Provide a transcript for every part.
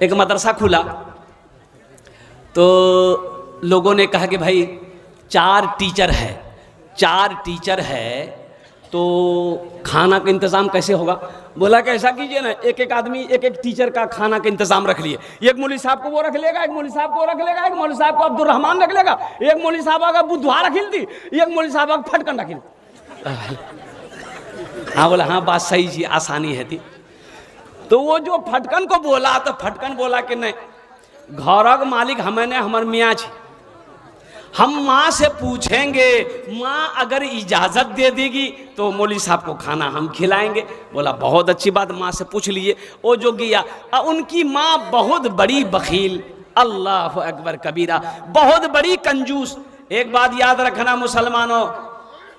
एक मदरसा खुला तो लोगों ने कहा कि भाई 4 टीचर है तो खाना का इंतज़ाम कैसे होगा। बोला कि ऐसा कीजिए ना, एक आदमी एक टीचर का खाना का इंतज़ाम रख लिए। एक मौलवी साहब को वो रख लेगा, एक मौलवी साहब को रख लेगा, एक मौलवी साहब को अब्दुल रहमान रख लेगा, एक मौलवी साहब का बुधवार रखिल थी, एक मौलवी साहब का फटकन रखिल। हाँ बोला हाँ बात सही जी, आसानी है थी। तो वो जो फटकन को बोला तो फटकन बोला कि नहीं, घर का मालिक हमने हमर मियाँ छी, हम माँ से पूछेंगे, माँ अगर इजाज़त दे देगी तो मौलवी साहब को खाना हम खिलाएंगे। बोला बहुत अच्छी बात, माँ से पूछ लिए। वो जो गया, उनकी माँ बहुत बड़ी बखील, अल्लाह अकबर कबीरा, बहुत बड़ी कंजूस। एक बात याद रखना मुसलमानों,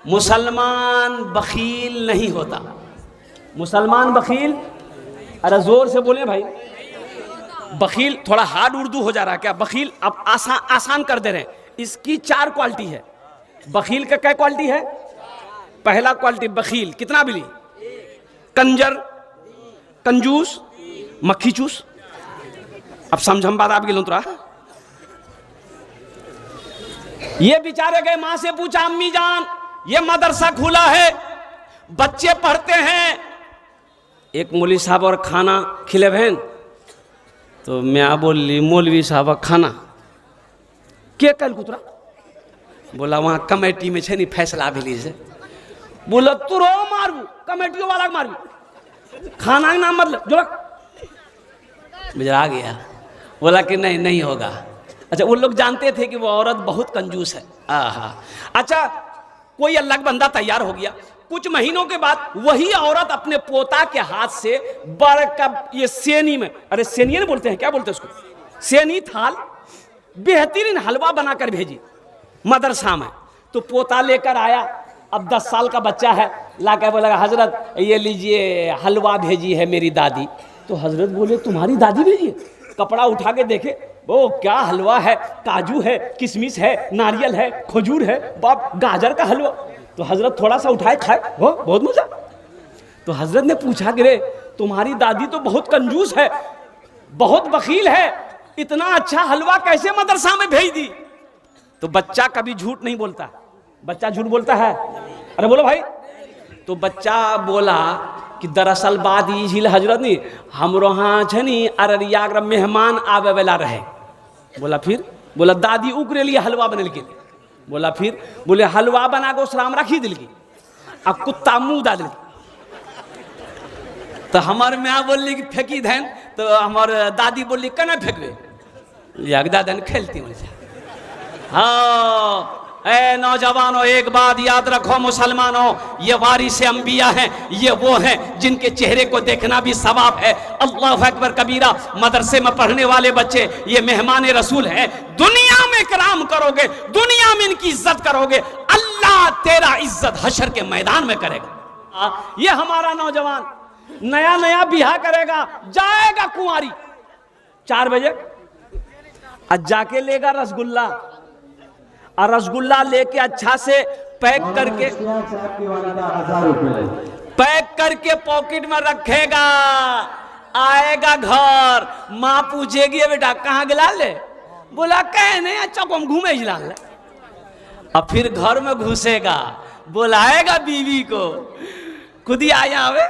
मुसलमान बखील नहीं होता। मुसलमान बखील, अरे जोर से बोले भाई, बखील थोड़ा हार्ड उर्दू हो जा रहा है क्या? बखील अब आसान कर दे रहे हैं। इसकी 4 क्वालिटी है। बखील का क्या क्वालिटी है? पहला क्वालिटी बखील, कितना बिली? कंजर, कंजूस, मक्खी चूस। अब समझम बात आप गिलो तो ये बेचारे गए, मां से पूछा अम्मी जान ये मदरसा खुला है, बच्चे पढ़ते हैं, एक मौलवी साहब और खाना खिले बहन। तो मैं बोली मौलवी साहब खाना के कल कुतरा? बोला वहाँ कमेटी में छे नहीं फैसला भेली से। बोला तू रो मारू, कमेटियों वाला मारू, खाना के नाम मतलब जो मुझे आ गया। बोला कि नहीं होगा। अच्छा वो लोग जानते थे कि वो औरत बहुत कंजूस है। अच्छा कोई अलग बंदा तैयार हो गया। कुछ महीनों के बाद वही औरत अपने पोता के हाथ से बड़का ये सेनी में, अरे सेनी नहीं बोलते हैं, क्या बोलते हैं उसको, सेनी थाल, बेहतरीन हलवा बनाकर भेजी मदरसा में। तो पोता लेकर आया, अब 10 साल का बच्चा है, लाकर बोला हजरत ये लीजिए हलवा भेजी है मेरी दादी। तो हजरत बोले तुम्हारी दादी भेजी? कपड़ा उठा के देखे, वो क्या हलवा है, काजू है, किशमिश है, नारियल है, खजूर है, बाप गाजर का हलवा। तो हजरत थोड़ा सा उठाए खाए, हो बहुत मजा। तो हजरत ने पूछा कि रे तुम्हारी दादी तो बहुत कंजूस है, बहुत बखील है, इतना अच्छा हलवा कैसे मदरसा में भेज दी? तो बच्चा कभी झूठ नहीं बोलता। बच्चा झूठ बोलता है? अरे बोलो भाई। तो बच्चा बोला कि दरअसल बात ये झील हजरत नहीं, हमरो हाँ छनी अररिया मेहमान आवे वाला रहे। बोला फिर? बोला दादी उकरे लिए हलवा बनल के। बोला फिर? बोले हलवा बना के उस राम रखी दिल की, अब कुत्ता मुंह डाल दिल। तो हमारे मैं बोली कि फेंकी धन, तो हमारे दादी बोली कने फेंकवे, दादन खेलती मुझे। हाँ ए नौजवानों एक बात याद रखो मुसलमानों, ये वारिसे अंबिया हैं, ये वो हैं जिनके चेहरे को देखना भी सवाब है। अल्लाह अकबर कबीरा। मदरसे में पढ़ने वाले बच्चे ये मेहमान रसूल हैं। दुनिया में कराम करोगे, दुनिया में इनकी इज्जत करोगे, अल्लाह तेरा इज्जत हशर के मैदान में करेगा। ये हमारा नौजवान नया नया बिहा करेगा, जाएगा कुंवारी 4 बजे, आज जाके लेगा रसगुल्ला, और रसगुल्ला लेके अच्छा से पैक करके पॉकेट में रखेगा। आएगा घर, माँ पूछेगी बेटा कहाँ गिला ले? बोला कह नहीं, अच्छा को हम घूमे जिला ले। अब फिर घर में घुसेगा, बुलाएगा बीवी को, खुद ही आया आवे,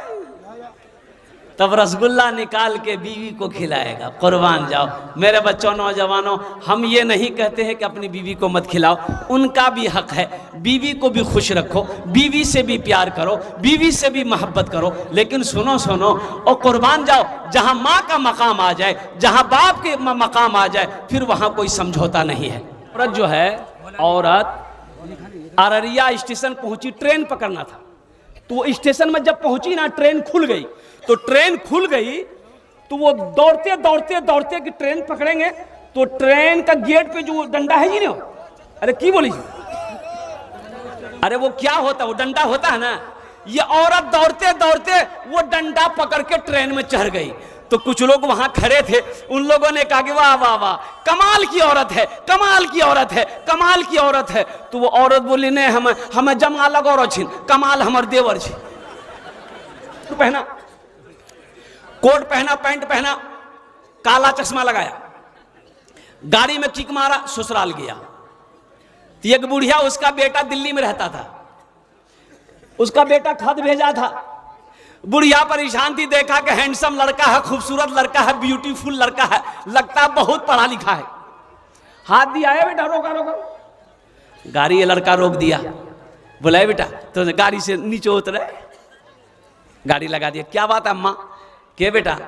तब रसगुल्ला निकाल के बीवी को खिलाएगा। कुर्बान जाओ मेरे बच्चों नौजवानों, हम ये नहीं कहते हैं कि अपनी बीवी को मत खिलाओ, उनका भी हक है, बीवी को भी खुश रखो, बीवी से भी प्यार करो, बीवी से भी मोहब्बत करो। लेकिन सुनो और कुर्बान जाओ, जहाँ माँ का मकाम आ जाए, जहाँ बाप के मकाम आ जाए, फिर वहाँ कोई समझौता नहीं है। औरत जो है, औरत अररिया स्टेशन पहुंची, ट्रेन पकड़ना था। तो स्टेशन में जब पहुंची ना, ट्रेन खुल गई। तो ट्रेन खुल गई तो वो दौड़ते कि ट्रेन पकड़ेंगे, तो ट्रेन का गेट पे जो डंडा है जी ना, अरे की बोली, अरे वो क्या होता है, वो डंडा होता है ना, ये औरत दौड़ते वो डंडा पकड़ के ट्रेन में चढ़ गई। तो कुछ लोग वहां खड़े थे, उन लोगों ने कहा कि वाह वाह वाह, कमाल की औरत है, कमाल की औरत है, कमाल की औरत है। तो वो औरत बोली नहीं, हमें जमा लगो छिन, कमाल हमर देवर छी। तो पहना कोट पहना, पैंट पहना, काला चश्मा लगाया, गाड़ी में किक मारा, ससुराल गया। तो एक बुढ़िया, उसका बेटा दिल्ली में रहता था, उसका बेटा खत भेजा था। बुढ़िया परेशान थी, देखा कि हैंडसम लड़का है, खूबसूरत लड़का है, ब्यूटीफुल लड़का है, लगता है बहुत पढ़ा लिखा है। हाथ दिया है, बेटा रोका रोका, गाड़ी ये लड़का रोक दिया, बोला बेटा तो गाड़ी से नीचे उतरे, गाड़ी लगा दिया। क्या बात है अम्मा? के बेटा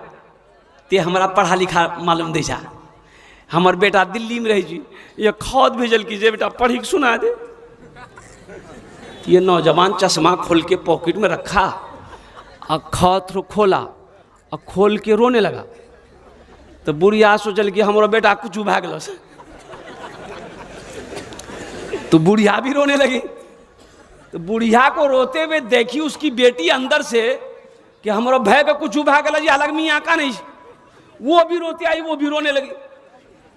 ते हमारा पढ़ा लिखा मालूम दे जा, हमार बेटा दिल्ली में रही जी, ये खत भेजल कीजिए बेटा, पढ़ी सुना दे। ये नौजवान चश्मा खोल के पॉकेट में रखा और खत खोला और खोल के रोने लगा। तो बुढ़िया सोचल कि हमारा बेटा कुछ भाग लो, तो बुढ़िया भी रोने लगी। तो बुढ़िया को रोते हुए देखी उसकी बेटी अंदर से कि हमारा भय का कुछ भाग लो जी, अलग मियाँ का नहीं। वो भी रोती आई, वो भी रोने लगी,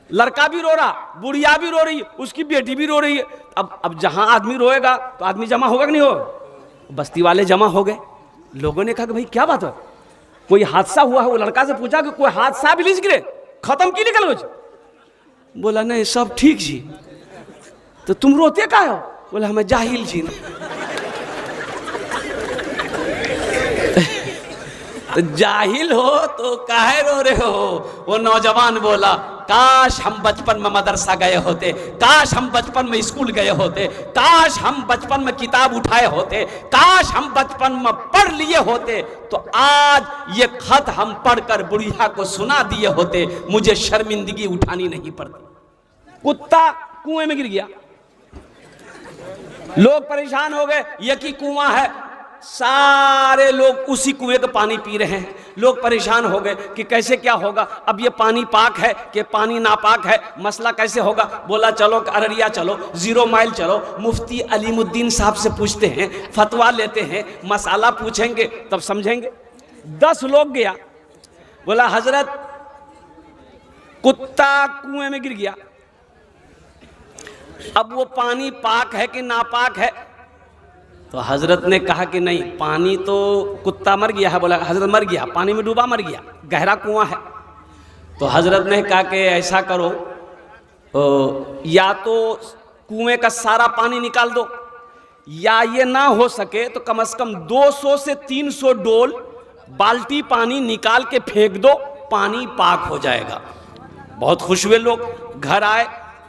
लड़का भी रो रहा, बुढ़िया भी रो रही है, उसकी बेटी भी रो रही है। अब जहां आदमी रोएगा तो आदमी जमा होगा कि नहीं होगा? बस्ती वाले जमा हो गए। लोगों ने कहा कि भाई क्या बात है, कोई हादसा हुआ है? वो लड़का से पूछा कि कोई हादसा भी लीज गिरे, खत्म की निकल गए? बोला नहीं सब ठीक जी। तो तुम रोते का हो? बोला हमें जाहिल जी। तो जाहिल हो तो काहे रो रहे हो? वो नौजवान बोला काश हम बचपन में मदरसा गए होते, काश हम बचपन में स्कूल गए होते, काश हम बचपन में किताब उठाए होते, काश हम बचपन में पढ़ लिए होते, तो आज ये खत हम पढ़कर बुढ़िया को सुना दिए होते, मुझे शर्मिंदगी उठानी नहीं पड़ती। कुत्ता कुएं में गिर गया, लोग परेशान हो गए, एक ही कुआं है, सारे लोग उसी कुएं का पानी पी रहे हैं। लोग परेशान हो गए कि कैसे क्या होगा, अब ये पानी पाक है कि पानी नापाक है, मसला कैसे होगा? बोला चलो अररिया चलो, 0 माइल चलो, मुफ्ती अलीमुद्दीन साहब से पूछते हैं, फतवा लेते हैं, मसाला पूछेंगे तब समझेंगे। 10 लोग गया, बोला हजरत कुत्ता कुएं में गिर गया, अब वो पानी पाक है कि नापाक है? तो हजरत ने कहा कि नहीं, पानी तो कुत्ता मर गया है। बोला हजरत मर गया, पानी में डूबा मर गया, गहरा कुआं है। तो हजरत ने कहा कि ऐसा करो, या तो कुएं का सारा पानी निकाल दो, या ये ना हो सके तो कम से कम 200 से 300 डोल बाल्टी पानी निकाल के फेंक दो, पानी पाक हो जाएगा। बहुत खुश हुए लोग, घर आए,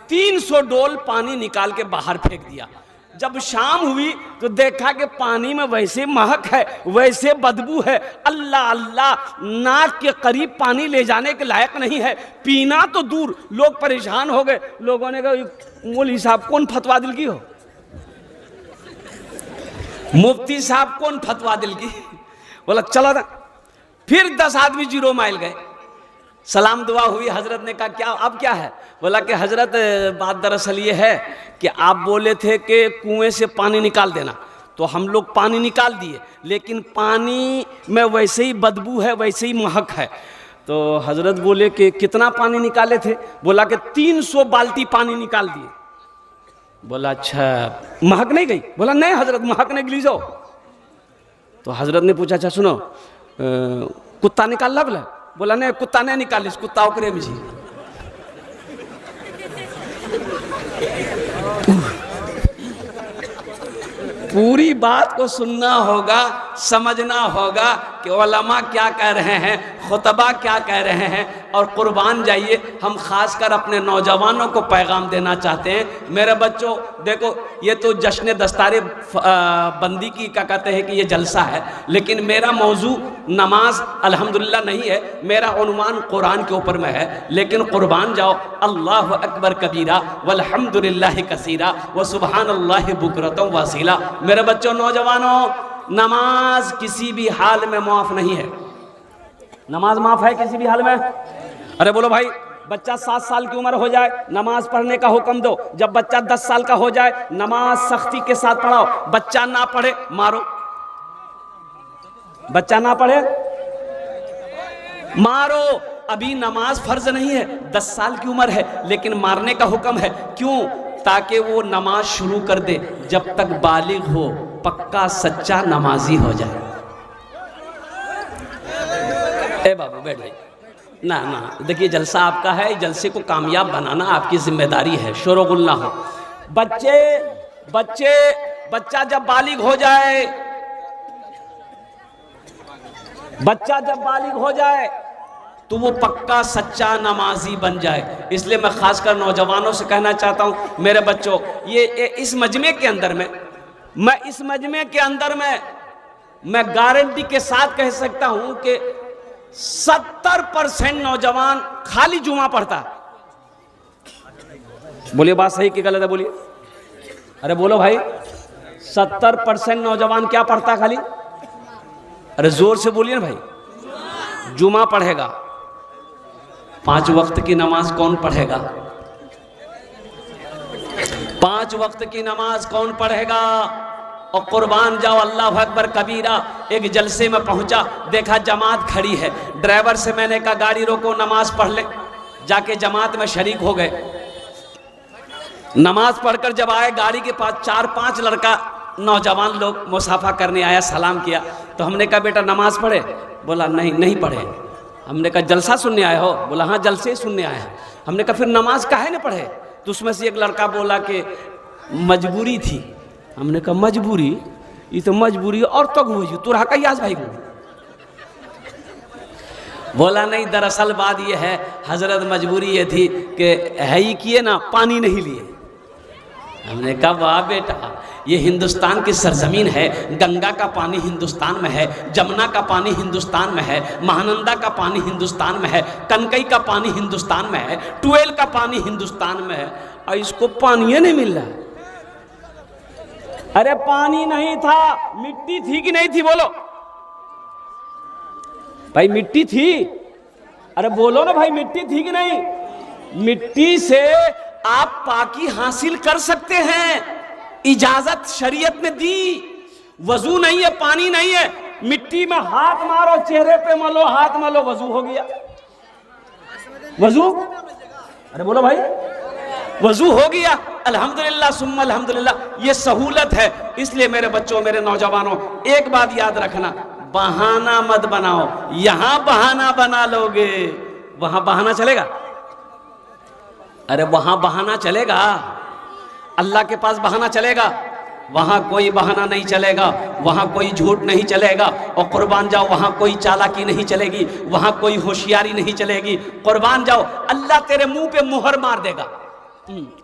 300 डोल पानी निकाल के बाहर फेंक दिया। जब शाम हुई तो देखा कि पानी में वैसे महक है, वैसे बदबू है, अल्लाह अल्लाह, नाक के करीब पानी ले जाने के लायक नहीं है, पीना तो दूर। लोग परेशान हो गए। लोगों ने कहा मौलवी साहब कौन फतवा दिल की हो, मुफ्ती साहब कौन फतवा दिल की? बोला चलो ना। फिर 10 आदमी 0 माइल गए, सलाम दुआ हुई। हजरत ने कहा क्या अब क्या है? बोला कि हजरत बात दरअसल ये है कि आप बोले थे कि कुएं से पानी निकाल देना, तो हम लोग पानी निकाल दिए, लेकिन पानी में वैसे ही बदबू है, वैसे ही महक है। तो हजरत बोले कि कितना पानी निकाले थे? बोला कि 300 बाल्टी पानी निकाल दिए। बोला अच्छा महक नहीं गई? बोला नहीं हजरत महक नहीं गई। जाओ। तो हजरत ने पूछा अच्छा सुनो, कुत्ता निकाल ला? बोला बोला नहीं कुत्ता नहीं निकालिस, कुत्ता ओकरे में जी। पूरी बात को सुनना होगा, समझना होगा कि उलमा क्या कह रहे हैं, खुतबा क्या कह रहे हैं, और कुर्बान जाइए। हम खासकर अपने नौजवानों को पैगाम देना चाहते हैं। मेरे बच्चों देखो, ये तो जश्न दस्तारे बंदी की क्या कहते हैं कि ये जलसा है, लेकिन मेरा मौजू नमाज अल्हम्दुलिल्लाह नहीं है, मेरा उन्वान कुरान के ऊपर में है। लेकिन कुर्बान जाओ, अल्लाह अकबर कबीरा वल्हम्दुलिल्लाह कसीरा व सुबहानल्लाह बुकरतम वसीला। मेरे बच्चों नौजवानों, नमाज किसी भी हाल में माफ नहीं है। नमाज माफ है किसी भी हाल में? अरे बोलो भाई, बच्चा 7 साल की उम्र हो जाए नमाज पढ़ने का हुक्म दो, जब बच्चा 10 साल का हो जाए नमाज सख्ती के साथ पढ़ाओ। बच्चा ना पढ़े मारो, बच्चा ना पढ़े मारो। अभी नमाज फर्ज नहीं है, 10 साल की उम्र है, लेकिन मारने का हुक्म है। क्यों? ताकि वो नमाज शुरू कर दे, जब तक बालिग हो, पक्का सच्चा नमाजी हो जाए। ए बाबू बैठ भाई, ना ना, देखिए जलसा आपका है, जलसे को कामयाब बनाना आपकी जिम्मेदारी है, शोरगुल ना हो। बच्चा जब बालिग हो जाए, तो वो पक्का सच्चा नमाजी बन जाए। इसलिए मैं खासकर नौजवानों से कहना चाहता हूँ, मेरे बच्चों, ये इस मजमे के अंदर में मैं गारंटी के साथ कह सकता हूं कि 70% नौजवान खाली जुमा पढ़ता है। बोलिए बात सही कि गलत है, बोलिए, अरे बोलो भाई, 70% नौजवान क्या पढ़ता खाली? अरे जोर से बोलिए ना भाई, जुमा पढ़ेगा। 5 वक्त की नमाज कौन पढ़ेगा? 5 वक्त की नमाज कौन पढ़ेगा? और कुर्बान जाओ, अल्लाह अकबर कबीरा। एक जलसे में पहुंचा, देखा जमात खड़ी है, ड्राइवर से मैंने कहा गाड़ी रोको, नमाज पढ़ ले। जाके जमात में शरीक हो गए। नमाज पढ़कर जब आए, गाड़ी के पास 4-5 लड़का नौजवान लोग मुसाफा करने आया, सलाम किया। तो हमने कहा बेटा नमाज पढ़े? बोला नहीं पढ़े। हमने कहा जलसा सुनने आए हो? बोला हाँ जलसे सुनने आए हैं। हमने कहा फिर नमाज काहे नहीं पढ़े? तो उसमें से एक लड़का बोला कि मजबूरी थी। हमने कहा मजबूरी? ये तो मजबूरी और तो हुई तू रहा कही आज भाई को। बोला नहीं, दरअसल बात ये है हजरत, मजबूरी ये थी कि है ही किए ना, पानी नहीं लिए। हमने कहा वाह बेटा, ये हिंदुस्तान की सरजमीन है, गंगा का पानी हिंदुस्तान में है, जमुना का पानी हिंदुस्तान में है, महानंदा का पानी हिंदुस्तान में है, कनकई का पानी हिंदुस्तान में है, ट्यूबवेल का पानी हिंदुस्तान में है, और इसको पानी नहीं मिल रहा। अरे पानी नहीं था, मिट्टी थी कि नहीं थी? बोलो भाई, मिट्टी थी? अरे बोलो ना भाई, मिट्टी थी कि नहीं? मिट्टी से आप पाकी हासिल कर सकते हैं, इजाजत शरीयत ने दी। वजू नहीं है, पानी नहीं है, मिट्टी में हाथ मारो, चेहरे पे मलो, हाथ मलो, वजू हो गया। वजू, अरे बोलो भाई, वजू हो गया। अल्हम्दुलिल्लाह सुम्मा अल्हम्दुलिल्लाह, ये सहूलत है। इसलिए मेरे बच्चों, मेरे नौजवानों, एक बात याद रखना, बहाना मत बनाओ। यहां बहाना बना लोगे, वहां बहाना चलेगा? अरे वहां बहाना चलेगा? अल्लाह के पास बहाना चलेगा? वहां कोई बहाना नहीं चलेगा, वहां कोई झूठ नहीं चलेगा। और कुर्बान जाओ, वहां कोई चालाकी नहीं चलेगी, वहां कोई होशियारी नहीं चलेगी। कुर्बान जाओ, अल्लाह तेरे मुंह पे मुहर मार देगा।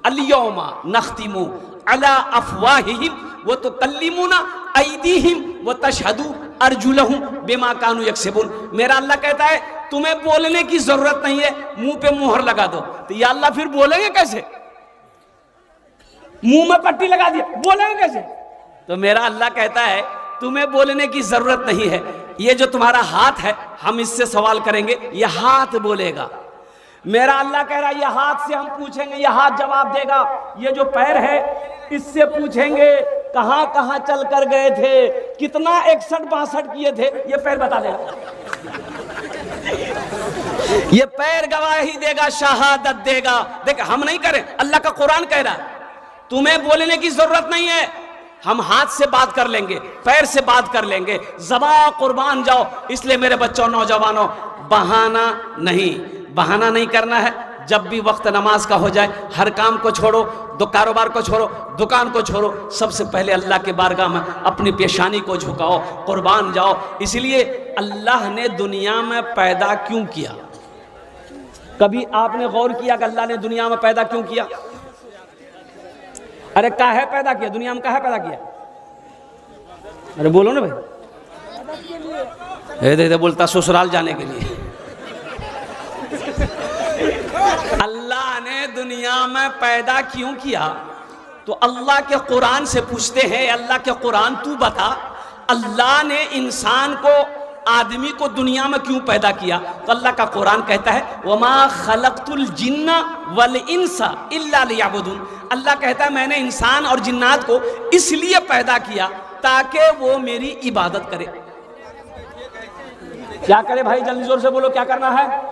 अल-यौमा नख्तिमु अला अफवाहिहिम व तुकल्लिमुना ऐदीहिम व तशहदु अर्जुलहुम बिमा कानू यक्सिबुन। मेरा अल्लाह कहता है तुम्हें बोलने की जरूरत नहीं है, मुंह पे मुहर लगा दो। तो या अल्लाह फिर बोलेंगे कैसे? मुंह में पट्टी लगा दिया, बोलेंगे कैसे? तो मेरा अल्लाह कहता है तुम्हें बोलने की जरूरत नहीं है। ये जो तुम्हारा हाथ है, हम इससे सवाल करेंगे, यह हाथ बोलेगा। मेरा अल्लाह कह रहा है ये हाथ से हम पूछेंगे, ये हाथ जवाब देगा। ये जो पैर है, इससे पूछेंगे कहां कहां चल कर गए थे, कितना 61-62 किए थे, ये पैर बता देगा। ये पैर गवाही देगा, शहादत देगा। देख, हम नहीं करें, अल्लाह का कुरान कह रहा है तुम्हें बोलने की जरूरत नहीं है। हम हाथ से बात कर लेंगे, पैर से बात कर लेंगे, ज़बान कुर्बान जाओ। इसलिए मेरे बच्चों, नौजवानों, बहाना नहीं करना है। जब भी वक्त नमाज का हो जाए, हर काम को छोड़ो, कारोबार को छोड़ो, दुकान को छोड़ो, सबसे पहले अल्लाह के बारगाह में अपनी पेशानी को झुकाओ, कुर्बान जाओ। इसलिए अल्लाह ने दुनिया में पैदा क्यों किया? कभी आपने गौर किया कि अल्लाह ने दुनिया में पैदा क्यों किया? अरे काहे पैदा किया? दुनिया में काहे पैदा किया? अरे बोलो ना भाई। दे बोलता ससुराल जाने के लिए। अल्लाह ने दुनिया में पैदा क्यों किया? तो अल्लाह के कुरान से पूछते हैं, अल्लाह के कुरान तू बता, अल्लाह ने इंसान को, आदमी को दुनिया में क्यों पैदा किया? तो अल्लाह का कुरान कहता है वमा खलक़तुल जिन्ना वल इंसा इल्ला लियअबुदून। अल्लाह कहता है मैंने इंसान और जिन्नात को इसलिए पैदा किया ताकि वो मेरी इबादत करे। क्या करे भाई? जल्दी जोर से बोलो, क्या करना है?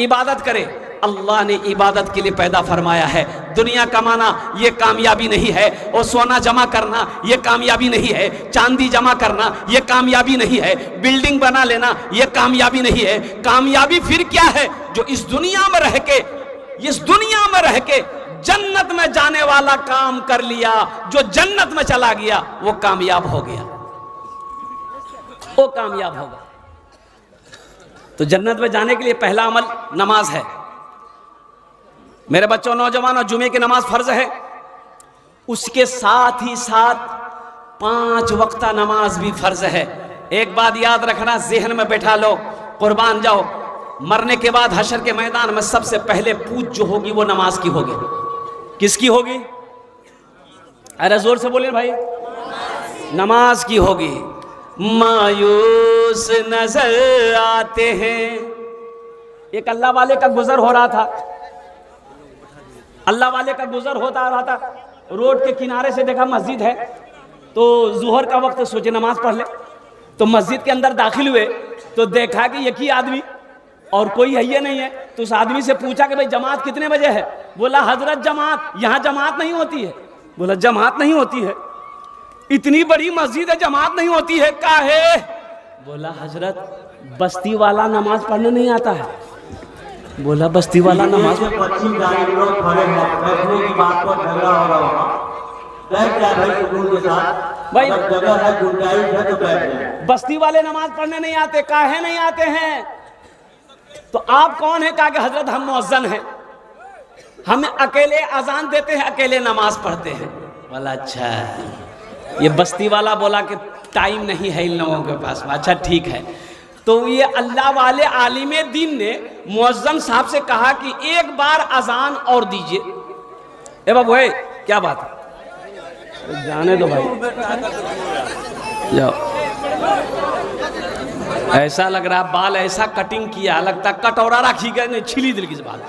इबादत करे। अल्लाह ने इबादत के लिए पैदा फरमाया है। दुनिया कमाना ये कामयाबी नहीं है, और सोना जमा करना ये कामयाबी नहीं है, चांदी जमा करना ये कामयाबी नहीं है, बिल्डिंग बना लेना ये कामयाबी नहीं है। कामयाबी फिर क्या है? जो इस दुनिया में रह के, इस दुनिया में रह के जन्नत में जाने वाला काम कर लिया, जो जन्नत में चला गया वो कामयाब हो गया, वो कामयाब होगा। तो जन्नत में जाने के लिए पहला अमल नमाज है। मेरे बच्चों, नौजवानों, जुमे की नमाज फर्ज है, उसके साथ ही साथ 5 वक्ता नमाज भी फर्ज है। एक बात याद रखना, ज़हन में बैठा लो, कुर्बान जाओ, मरने के बाद हशर के मैदान में सबसे पहले पूछ जो होगी वो नमाज की होगी। किसकी होगी? अरे जोर से बोलिए भाई। नमाज की होगी। मायूस नजर आते हैं। एक अल्लाह वाले का गुजर हो रहा था, अल्लाह वाले का गुजर होता आ रहा था, रोड के किनारे से देखा मस्जिद है, तो जुहर का वक्त, सोचे नमाज पढ़ ले। तो मस्जिद के अंदर दाखिल हुए तो देखा कि एक ही आदमी और कोई है ये नहीं है। तो उस आदमी से पूछा कि भाई जमात कितने बजे है? बोला हजरत जमात, यहाँ जमात नहीं होती है। बोला जमात नहीं होती है? इतनी बड़ी मस्जिद है, जमात नहीं होती है, काहे? बोला हजरत बस्ती वाला नमाज पढ़ने नहीं आता है। बोला बस्ती वाला नमाज भाई बस्ती वाले नमाज पढ़ने नहीं आते, काहे नहीं आते हैं? तो आप कौन है? कहा कि हजरत हम मुअज्जिन हैं, हम अकेले अजान देते हैं, अकेले नमाज पढ़ते हैं। बोला अच्छा। ये बस्ती वाला बोला कि टाइम नहीं है इन लोगों के पास। अच्छा ठीक है। तो ये अल्लाह वाले आलिम दीन ने मुअज्जिन साहब से कहा कि एक बार अजान और दीजिए। ए बाबू है, क्या बात है? जाने दो भाई, जाओ। ऐसा लग रहा, बाल ऐसा कटिंग किया, लगता कटोरा राखी गए, नहीं छिली दिल की बात।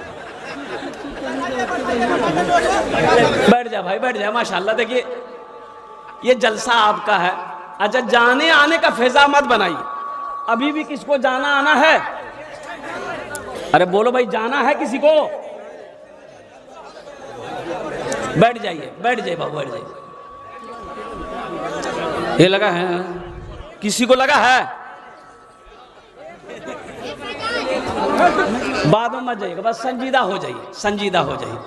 बैठ जा भाई, बैठ जा। माशाल्लाह, देखिए ये जलसा आपका है। अच्छा, जाने आने का फैजा मत बनाइए। अभी भी किसको जाना आना है? अरे बोलो भाई, जाना है किसी को? बैठ जाइए, बैठ जाइए बाबू, बैठ जाइए। ये लगा है, किसी को लगा है? बाद में मत जाइएगा, बस संजीदा हो जाइए, संजीदा हो जाइए।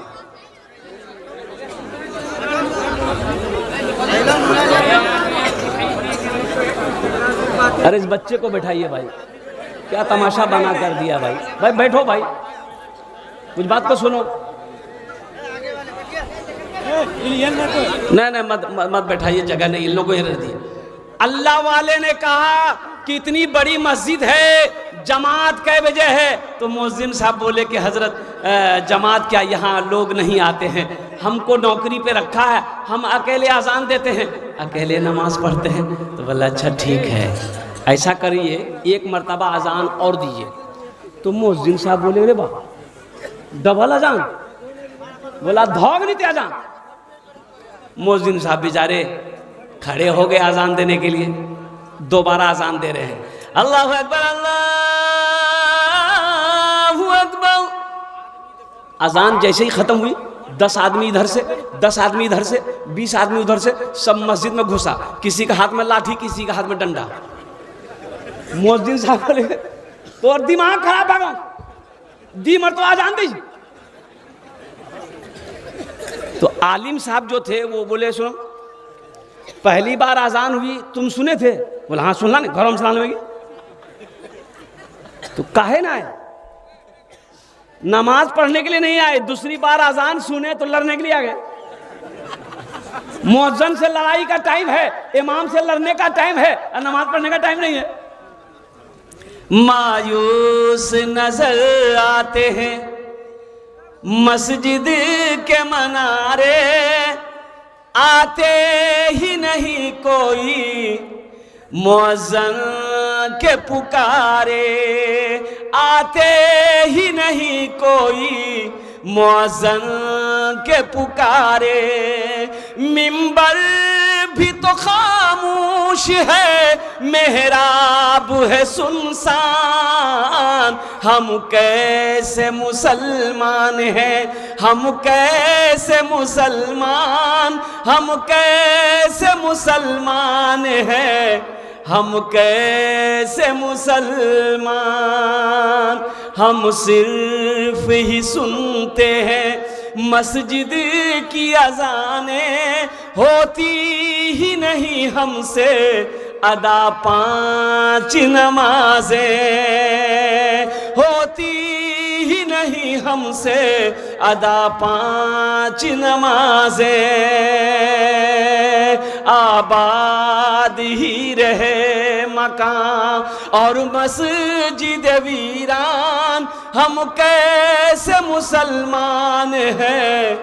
अरे इस बच्चे को बैठाइए भाई, क्या तमाशा बना कर दिया भाई। भाई बैठो भाई, कुछ बात को सुनो। नहीं नहीं, मत बैठाइए, जगह नहीं, इन लोगों को रह दिए। अल्लाह वाले ने कहा कि इतनी बड़ी मस्जिद है, जमात कै बजे है? तो मुअज्जिन साहब बोले कि हजरत जमात क्या, यहाँ लोग नहीं आते हैं, हमको नौकरी पे रखा है, हम अकेले अजान देते हैं, अकेले नमाज पढ़ते हैं। तो बोला अच्छा ठीक है, ऐसा करिए, एक मर्तबा अजान और दीजिए। तो मुअज्जिन साहब बोले अरे बाबा, डबल अजान? बोला धौग नहीं थे अजान। मुअज्जिन साहब बेचारे खड़े हो गए अजान देने के लिए, दोबारा अजान दे रहे हैं। अल्लाहु अकबर, अल्लाहु अकबर। अजान जैसे ही खत्म हुई, 10 आदमी इधर से, 10 आदमी इधर से, 20 आदमी उधर से, सब मस्जिद में घुसा। किसी के हाथ में लाठी, किसी के हाथ में डंडा। मुअज्जिन साहब बोले तो और दिमाग खराब है, दी मरतबा अजान दीजिए। तो आलिम साहब जो थे वो बोले सुनो, पहली बार अजान हुई तुम सुने थे? बोला हाँ सुनना, नहीं घरों में सुना लेगी। तो काहे ना आए? नमाज पढ़ने के लिए नहीं आए, दूसरी बार अजान सुने तो लड़ने के लिए आ गए। मुअज्जिन से लड़ाई का टाइम है, इमाम से लड़ने का टाइम है, और नमाज पढ़ने का टाइम नहीं है। मायूस नजर आते हैं मस्जिद के मनारे, आते ही नहीं कोई मुअज्जिन के पुकारे, आते ही नहीं कोई मुअज्जिन के पुकारे। मिंबर भी तो खामोश खामोश है, मेहराब है सुनसान, हम कैसे मुसलमान हैं, हम कैसे मुसलमान, हम कैसे मुसलमान हैं, हम कैसे मुसलमान। हम सिर्फ ही सुनते हैं मस्जिद की अज़ानें, होती ही नहीं हमसे अदा 5 नमाजें, होती ही नहीं हमसे अदा 5 नमाजें। आबाद ही रहे मकान और मस्जिद वीरान, हम कैसे मुसलमान हैं,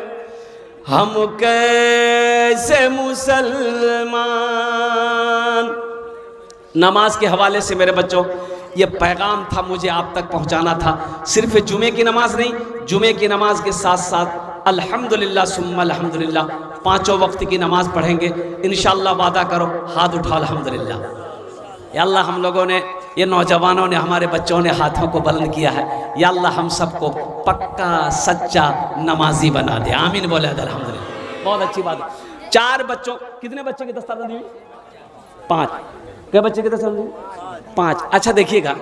हम कैसे मुसलमान। नमाज के हवाले से मेरे बच्चों ये पैगाम था, मुझे आप तक पहुंचाना था। सिर्फ जुमे की नमाज नहीं, जुमे की नमाज के साथ साथ अल्हम्दुलिल्लाह सुम्मा अल्हम्दुलिल्लाह 5 वक्त की नमाज पढ़ेंगे इंशाअल्लाह। वादा करो, हाथ उठाओ अल्हम्दुलिल्लाह। या अल्लाह हम लोगों ने, ये नौजवानों ने, हमारे बच्चों ने हाथों को बुलंद किया है। या अल्लाह हम सबको पक्का सच्चा नमाजी बना दे, आमीन बोले अल्हम्दुलिल्लाह। बहुत अच्छी बात है। 4 बच्चों, कितने बच्चे की दस्तारबंदी हुई? 5। क्या बच्चे की दस्तारबंदी? 5। अच्छा देखिएगा,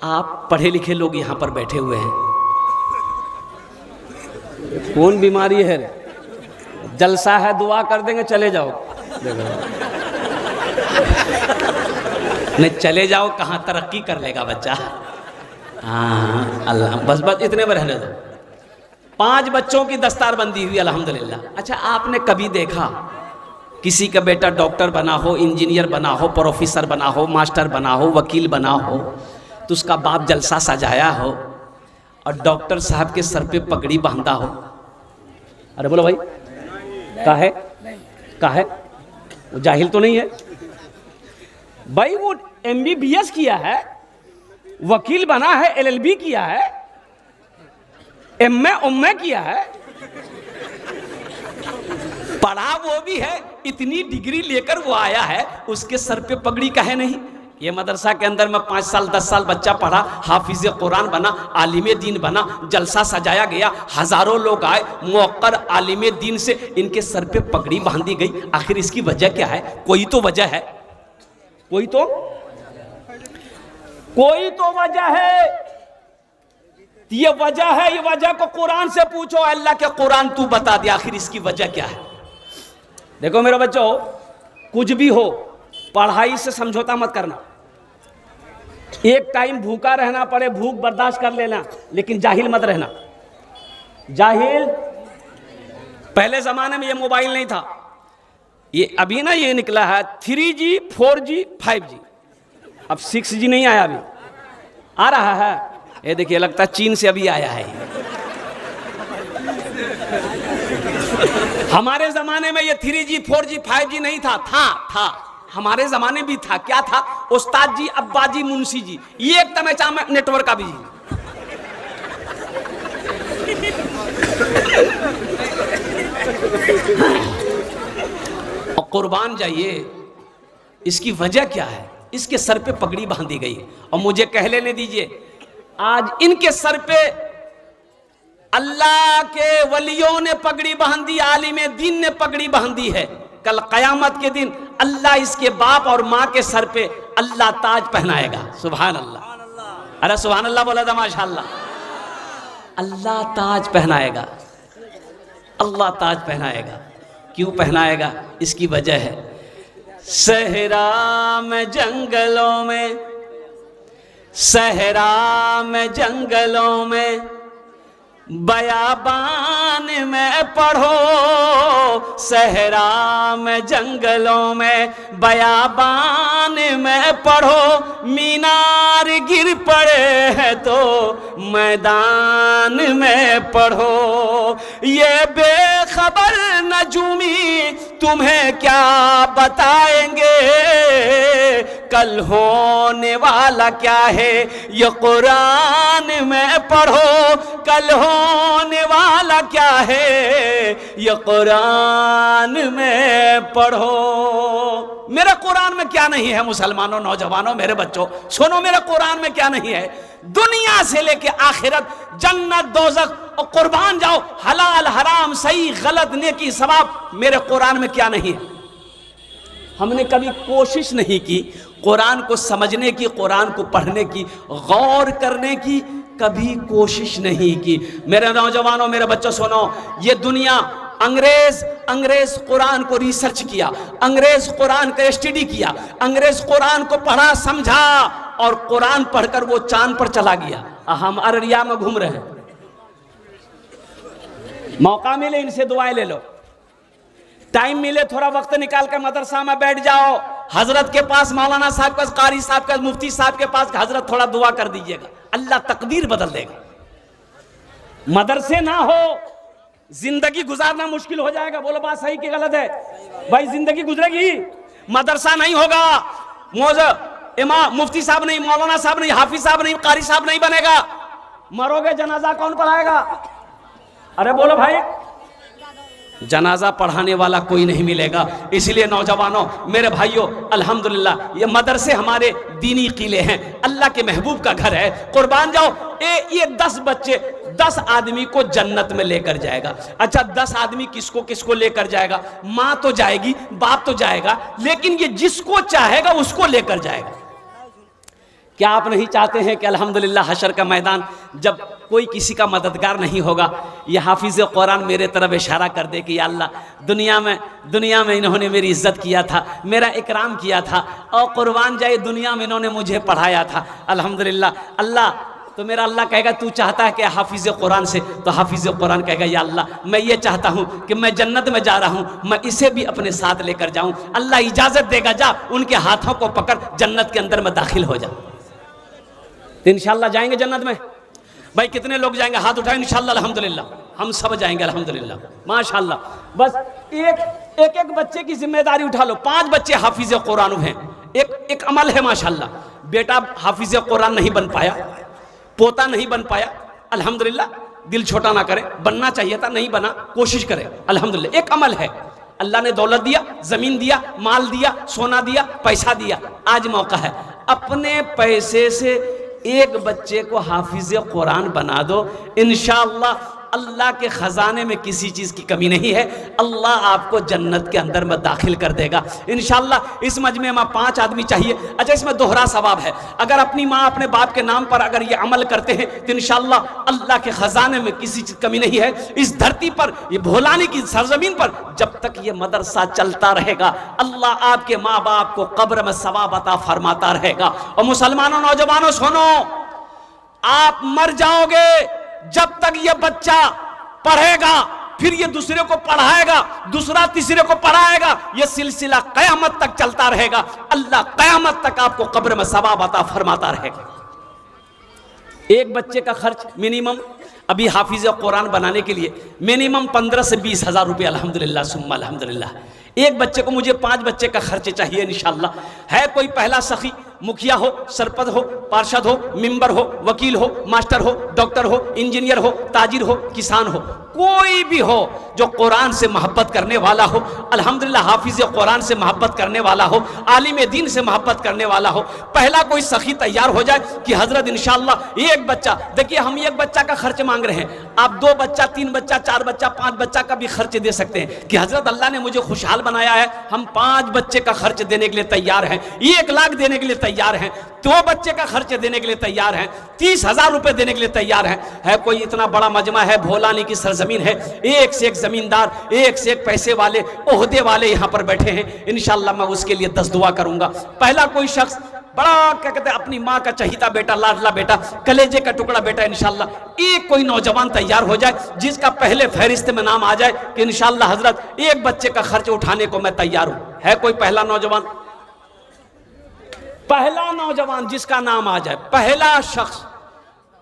आप पढ़े लिखे लोग यहाँ पर बैठे हुए हैं, कौन बीमारी है? जलसा है, दुआ कर देंगे, चले जाओ। नहीं चले जाओ कहाँ, तरक्की कर लेगा बच्चा। हाँ अल्लाह, बस बस इतने में रहने दो। 5 बच्चों की दस्तारबंदी हुई अल्हम्दुलिल्लाह। अच्छा आपने कभी देखा किसी का बेटा डॉक्टर बना हो, इंजीनियर बना हो, प्रोफेसर बना हो, मास्टर बना हो, वकील बना हो, तो उसका बाप जलसा सजाया हो और डॉक्टर साहब के सर पे पगड़ी बांधा हो? अरे बोलो भाई, काहे काहे? वो जाहिल तो नहीं है भाई, वो MBBS किया है, वकील बना है, LLB किया है, MA किया है, पढ़ा वो भी है, इतनी डिग्री लेकर वो आया है, उसके सर पे पगड़ी काहे नहीं? ये मदरसा के अंदर में 5 साल 10 साल बच्चा पढ़ा, हाफिज कुरान बना, आलिम दीन बना, जलसा सजाया गया, हजारों लोग आए, मुअक्कर आलिम दीन से इनके सर पे पगड़ी बांधी गई। आखिर इसकी वजह क्या है? कोई तो वजह है, कोई तो वजह है। ये वजह है, ये वजह को कुरान से पूछो, अल्लाह के कुरान तू बता दे आखिर इसकी वजह क्या है। देखो मेरे बच्चों, कुछ भी हो पढ़ाई से समझौता मत करना। एक टाइम भूखा रहना पड़े, भूख बर्दाश्त कर लेना, लेकिन जाहिल मत रहना। जाहिल, पहले जमाने में ये मोबाइल नहीं था, ये अभी ना ये निकला है 3G 4G 5G, अब 6G नहीं आया, अभी आ रहा है। ये देखिए लगता है चीन से अभी आया है। हमारे जमाने में ये 3G 4G 5G नहीं था, था हमारे जमाने भी था। क्या था? उस्ताद जी, अब्बा जी, मुंशी जी, ये एक तमचा में नेटवर्क का भी। कुर्बान जाइए, इसकी वजह क्या है? इसके सर पे पगड़ी बांधी गई। और मुझे कह लेने दीजिए, आज इनके सर पे अल्लाह के वलियों ने पगड़ी बांधी, आलिम दीन ने पगड़ी बांधी है। कल कयामत के दिन अल्लाह इसके बाप और माँ के सर पे अल्लाह ताज पहनाएगा। सुभान अल्लाह, अरे सुभान अल्लाह बोला था, माशाअल्लाह। अल्लाह ताज पहनाएगा, अल्लाह ताज पहनाएगा। क्यों पहनाएगा? इसकी वजह है, सहरा में जंगलों में, सहरा में जंगलों में, बयाबान में पढ़ो, सहरा में जंगलों में, बयाबान में पढ़ो, मीनार गिर पड़े हैं तो मैदान में पढ़ो। ये बेखबर नजूमी तुम्हें क्या बताएंगे, कल होने वाला क्या है ये कुरान में पढ़ो, कल होने वाला क्या है ये कुरान में पढ़ो। मेरे कुरान में क्या नहीं है मुसलमानों, नौजवानों, मेरे बच्चों सुनो, मेरे कुरान में क्या नहीं है। दुनिया से लेके आखिरत, जन्नत, दोज़ख, और कुर्बान जाओ, हलाल हराम, सही गलत, नेकी सवाब, मेरे कुरान में क्या नहीं है। हमने कभी कोशिश नहीं की कुरान को समझने की, कुरान को पढ़ने की, गौर करने की कभी कोशिश नहीं की। मेरे नौजवानों, मेरे बच्चों सुनो, ये दुनिया, अंग्रेज कुरान को रिसर्च किया, अंग्रेज कुरान का स्टडी किया, अंग्रेज कुरान को पढ़ा समझा और कुरान पढ़कर वो चांद पर चला गया। हम अररिया में घूम रहे हैं। मौका मिले इनसे दुआएं ले लो, टाइम मिले थोड़ा वक्त निकाल कर मदरसा में बैठ जाओ, हजरत के पास, मौलाना साहब के पास, कारी साहब के पास, मुफ्ती साहब के पास, हजरत थोड़ा दुआ कर दीजिएगा, अल्लाह तकदीर बदल देगा। मदरसे ना हो जिंदगी गुजारना मुश्किल हो जाएगा। बोलो बात सही कि गलत है भाई? जिंदगी गुजरेगी, मदरसा नहीं होगा, इमाम मुफ्ती साहब नहीं, मौलाना साहब नहीं, हाफिज साहब नहीं, कारी साहब नहीं बनेगा, मरोगे जनाजा कौन पढ़ाएगा? अरे बोलो भाई, जनाजा पढ़ाने वाला कोई नहीं मिलेगा। इसलिए नौजवानों, मेरे भाइयों, अल्हम्दुलिल्लाह ये मदरसे हमारे दीनी किले हैं, अल्लाह के महबूब का घर है। कुर्बान जाओ, ये 10 बच्चे 10 आदमी को जन्नत में लेकर जाएगा। अच्छा, 10 आदमी किसको किसको लेकर जाएगा? माँ तो जाएगी, बाप तो जाएगा, लेकिन ये जिसको चाहेगा उसको लेकर जाएगा। क्या आप नहीं चाहते हैं कि अल्हम्दुलिल्लाह हशर का मैदान जब कोई किसी का मददगार नहीं होगा, ये हाफिज़ कुरान मेरे तरफ इशारा कर दे कि या अल्लाह दुनिया में इन्होंने मेरी इज्जत किया था, मेरा इकराम किया था, और कुर्बान जाए दुनिया में इन्होंने मुझे पढ़ाया था। अल्हम्दुलिल्लाह अल्लाह, तो मेरा अल्लाह कहेगा तू चाहता है कि हाफिज़ कुरान से, तो हाफिज़ कुरान कहेगा या अल्लाह मैं ये चाहता हूँ कि मैं जन्नत में जा रहा हूँ, मैं इसे भी अपने साथ लेकर जाऊँ। अल्लाह इजाज़त देगा, जा उनके हाथों को पकड़ जन्नत के अंदर में दाखिल हो जा। तो इंशाअल्लाह जाएंगे जन्नत में? भाई कितने लोग जाएंगे? हाथ उठाएं। इंशाअल्लाह अल्हम्दुलिल्लाह हम सब जाएंगे अल्हम्दुलिल्लाह माशाअल्लाह। बस एक बच्चे की जिम्मेदारी उठा लो। 5 बच्चे हाफिज़ कुरान हैं, एक अमल है माशाअल्लाह। बेटा हाफिज़ कुरान नहीं बन पाया, पोता नहीं बन पाया, अल्हम्दुलिल्लाह दिल छोटा ना करे, बनना चाहिए था, नहीं बना, कोशिश करे अल्हम्दुलिल्लाह। एक अमल है, अल्लाह ने दौलत दिया, जमीन दिया, माल दिया, सोना दिया, पैसा दिया, आज मौका है अपने पैसे से एक बच्चे को हाफिज़ कुरान बना दो। इंशाअल्लाह अल्लाह के ख़जाने में किसी चीज़ की कमी नहीं है, अल्लाह आपको जन्नत के अंदर में दाखिल कर देगा इंशाअल्लाह। इस मजमे में 5 आदमी चाहिए। अच्छा, इसमें दोहरा सवाब है। अगर अपनी माँ अपने बाप के नाम पर अगर ये अमल करते हैं तो इंशाअल्लाह अल्लाह के ख़जाने में किसी चीज़ कमी नहीं है। इस धरती पर, ये भोलाने की सरजमीन पर जब तक ये मदरसा चलता रहेगा, अल्लाह आपके माँ बाप को कब्र में सवाब अता फरमाता रहेगा। और मुसलमानों, नौजवानों सुनो, आप मर जाओगे जब तक ये बच्चा पढ़ेगा, फिर ये दूसरे को पढ़ाएगा, दूसरा तीसरे को पढ़ाएगा, ये सिलसिला कयामत तक चलता रहेगा। अल्लाह कयामत तक आपको कब्र में सवाब अता फरमाता रहेगा। एक बच्चे का खर्च मिनिमम अभी हाफिज़ कुरान बनाने के लिए मिनिमम 15 से 20 हज़ार रुपये अल्हम्दुलिल्लाह सुम्मा अल्हम्दुलिल्लाह। एक बच्चे को मुझे 5 बच्चे का खर्च चाहिए इंशाअल्लाह। है कोई पहला सखी, मुखिया हो, सरपंच हो, पार्षद हो, मेंबर हो, वकील हो, मास्टर हो, डॉक्टर हो, इंजीनियर हो, ताजिर हो, किसान हो, कोई भी हो जो कुरान से मोहब्बत करने वाला हो, अल्हम्दुलिल्लाह हाफिज़ कुरान से मोहब्बत करने वाला हो, आलिम दीन से मोहब्बत करने वाला हो, पहला कोई सखी तैयार हो जाए कि हजरत इंशाअल्लाह एक बच्चा, देखिए हम एक बच्चा का खर्च मांग रहे हैं, आप 2 बच्चा, 3 बच्चा, 4 बच्चा, 5 बच्चा का भी खर्च दे सकते हैं कि हजरत अल्लाह ने मुझे खुशहाल बनाया है, हम 5 बच्चे का खर्च देने के लिए तैयार हैं, 1 लाख देने के लिए तैयार हैं, 2 बच्चे का खर्च देने के लिए तैयार हैं, 30 हज़ार रुपए देने के लिए तैयार हैं। है कोई इतना बड़ा मजमा है, भोलानी की सरजमीन है, एक से एक जमींदार, एक से एक पैसे वाले, ओहदे वाले यहाँ पर बैठे हैं। इंशाअल्लाह मैं उसके लिए 10 दुआ करूंगा। पहला कोई शख्स बड़ा क्या कहते हैं, अपनी माँ का चहीता बेटा, लाडला बेटा, कलेजे का टुकड़ा बेटा, इंशाअल्लाह एक कोई नौजवान तैयार हो जाए जिसका पहले फहरिस्त में नाम आ जाए कि इंशाअल्लाह हजरत एक बच्चे का खर्च उठाने को मैं तैयार हूं। है कोई पहला नौजवान? पहला नौजवान जिसका नाम आ जाए, पहला शख्स,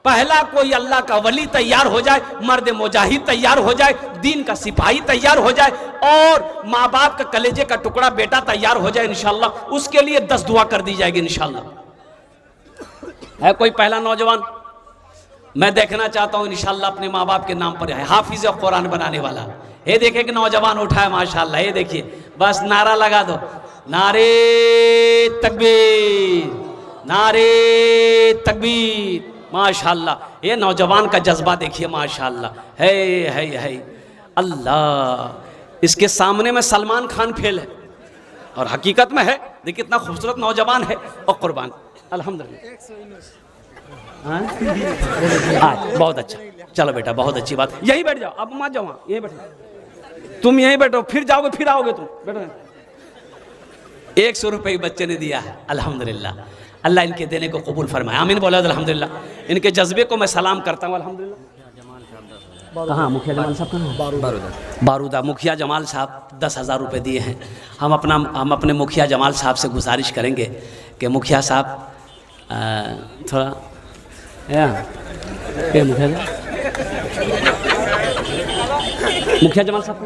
पहला कोई अल्लाह का वली तैयार हो जाए, मर्द मुजाहिद तैयार हो जाए, दीन का सिपाही तैयार हो जाए, और माँ बाप का कलेजे का टुकड़ा बेटा तैयार हो जाए इंशाअल्लाह, उसके लिए 10 दुआ कर दी जाएगी इंशाअल्लाह। है कोई पहला नौजवान? मैं देखना चाहता हूँ इंशाल्लाह अपने माँ बाप के नाम पर है हाफिज कुरान बनाने वाला। ये देखिए कि नौजवान उठा है माशाल्लाह, ये देखिए, बस नारा लगा दो, नारे तकबीर, नारे तकबीर, माशाल्लाह। ये नौजवान का जज्बा देखिए माशाल्लाह, है अल्लाह। इसके सामने में सलमान खान फेल है और हकीकत में है। देखिए इतना खूबसूरत नौजवान है और कुर्बान, अल्हम्दुलिल्लाह। बहुत अच्छा, चलो बेटा बहुत अच्छी बात। यहीं बैठ जाओ, अब मत जाओ, यहीं बैठो, तुम यहीं बैठो, फिर जाओगे फिर आओगे तुम, बैठो। 100 रुपये बच्चे ने दिया है, अल्हम्दुलिल्लाह। अल्लाह इनके देने को कबूल फरमाए, आमीन बोला अल्हम्दुलिल्लाह। इनके जज्बे को मैं सलाम करता हूँ, अल्हम्दुलिल्लाह। कहाँ मुखिया जमाल साहब कहाँ? बारूदा मुखिया जमाल साहब 10,000 रुपये दिए हैं। हम अपने मुखिया जमाल साहब से गुजारिश करेंगे कि मुखिया साहब थोड़ा मुखिया जमाल साहब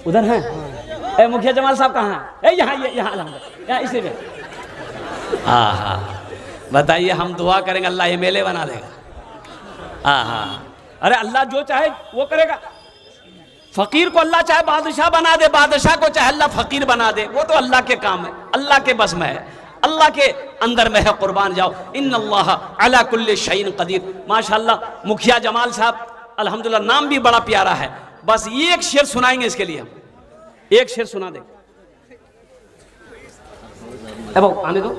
उधर हैं? मुखिया जमाल साहब कहाँ हैं? यहाँ इसी में। हाँ, बताइए, हम दुआ करेंगे अल्लाह ये मेले बना देगा। हाँ, अरे अल्लाह जो चाहे वो करेगा। फकीर को अल्लाह चाहे बादशाह बना दे, बादशाह को चाहे अल्लाह फकीर बना दे, वो तो अल्लाह के काम है, अल्लाह के बस में है, अल्लाह के अंदर में है। कुर्बान जाओ, इन्नल्लाह अला कुल्ली शैइन कदीर। माशाअल्लाह मुखिया जमाल साहब, अल्हम्दुलिल्लाह, नाम भी बड़ा प्यारा है। बस एक शेर सुनाएंगे इसके लिए, हम एक शेर सुना दें। आने दो।